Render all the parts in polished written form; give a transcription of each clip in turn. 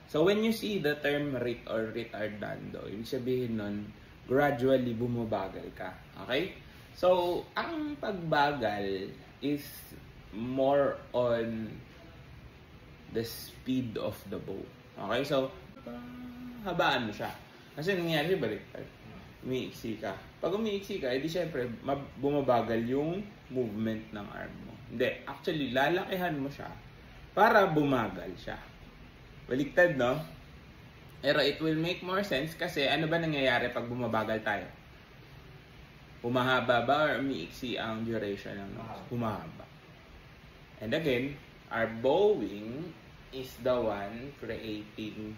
So when you see the term rit or retardando, ibig sabihin nun, gradually bumabagal ka. Okay? So, ang pagbagal is more on the speed of the bow. Okay? So, habaan mo siya. Kasi nangyari baliktad. Umiiksi ka. Pag umiiksi ka, edi syempre, bumabagal yung movement ng arm mo. Hindi. Actually, lalakihan mo siya para bumagal siya. Baliktad, no? Pero it will make more sense kasi ano ba nangyayari pag bumabagal tayo? Humahaba ba or umiiksi ang duration ng notes? Humahaba. And again, our bowing is the one creating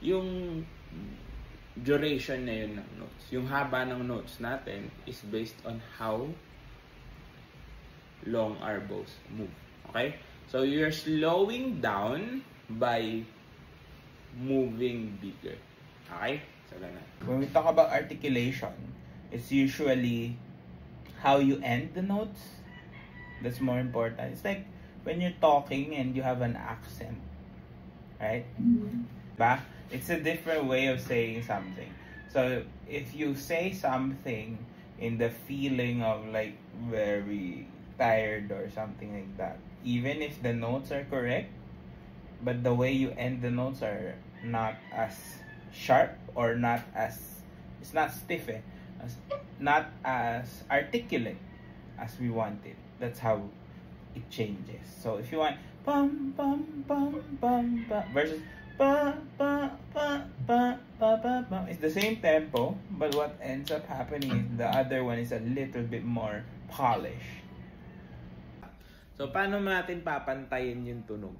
yung duration na yun ng notes. Yung haba ng notes natin is based on how long our bows move. Okay? So, you're slowing down by moving bigger. Okay? So, ganun. When we talk about articulation, it's usually how you end the notes. That's more important. It's like when you're talking and you have an accent, right? Ba? It's a different way of saying something. So if you say something in the feeling of like very tired or something like that, even if the notes are correct, but the way you end the notes are not as sharp or not as, it's not stiff, not as articulate as we want it. That's how it changes. So if you want pum pum pum pum pum versus pa pa pa pa pa pa pa, it's the same tempo, but what ends up happening is the other one is a little bit more polished. So paano natin papantayin yung tunog?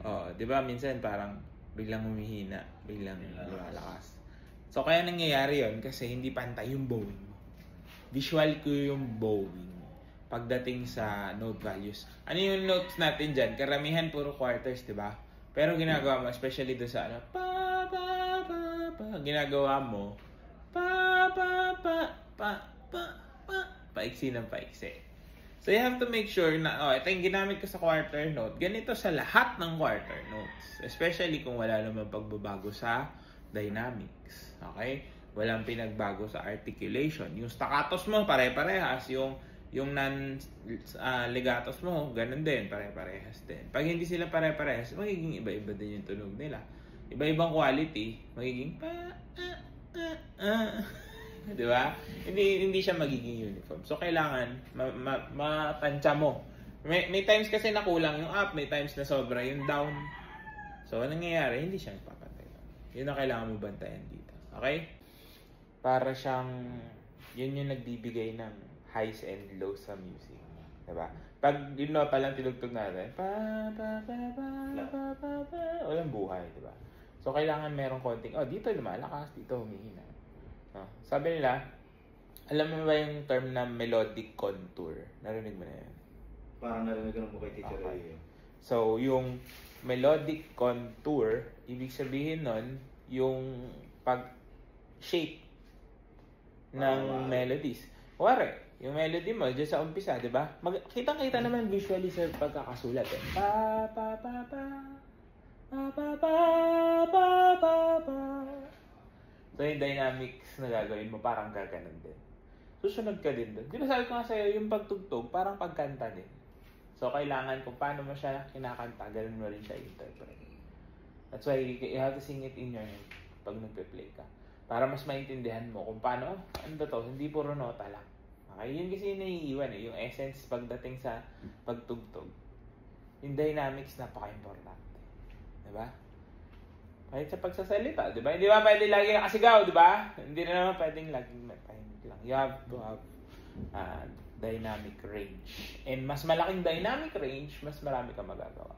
Oh, 'di ba minsan parang biglang humihina, biglang lumalakas. So kaya nangyayari 'yon kasi hindi pantay yung bowing mo. Visual ko yung bowing pagdating sa note values. Ano yung notes natin diyan? Karamihan puro quarters, 'di ba? Pero ginagawa mo especially do sa ano, pa pa pa pa, ginagawa mo pa pa pa pa pa pa, paiksi ng paiksi. So, you have to make sure na, ito yung ginamit ko sa quarter note. Ganito sa lahat ng quarter notes. Especially kung wala naman pagbabago sa dynamics. Okay? Walang pinagbago sa articulation. Yung staccatos mo, pare-parehas. Yung non-legatos mo, ganun din. Pare-parehas din. Pag hindi sila pare-parehas, magiging iba-iba din yung tunog nila. Iba-ibang quality, magiging di ba? Hindi siya magiging uniform. So, kailangan matansya mo. May times kasi na kulang yung up, may times na sobra yung down. So, anong nangyayari? Hindi siya nagpapantay. Yun ang kailangan mo bantayan dito. Okay? Para siyang, yun yung nagbibigay ng highs and lows sa music. Diba? Pag yung nota lang tinugtog natin, walang buhay, diba? So, kailangan merong konting, dito lumalakas, dito humihina. Sabi nila, alam mo ba yung term na melodic contour? Narinig mo na yan? Parang narinig ko ng kay Teacher Ray. So, yung melodic contour, ibig sabihin nun, yung pag-shape ng melodies. Wari, yung melody mo, dyan sa umpisa, di ba? Kitang-kita naman visually sa pagkakasulat. Pa, pa, pa, pa, pa, pa, pa, pa, pa, pa. So, yung dynamics na gagawin mo, parang gaganon din. Susunod ka din doon. Di ba sabi ko nga sa'yo, yung pagtugtog, parang pagkanta din. So, kailangan kung paano mo siya kinakanta, ganun mo rin siya interpret. That's why you have to sing it in your head pag nagpe-play ka. Para mas maintindihan mo kung paano, ano ba to, hindi puro nota lang. Okay? Yun kasi yung naiiwan yung essence pagdating sa pagtugtog. Yung dynamics, napaka-importante. Diba? Kahit sa pagsasalita, di ba? Hindi ba pwede lagi nakasigaw, di ba? Hindi na naman pwedeng laging tahimik lang. You have to have dynamic range. And mas malaking dynamic range, mas marami kang magagawa.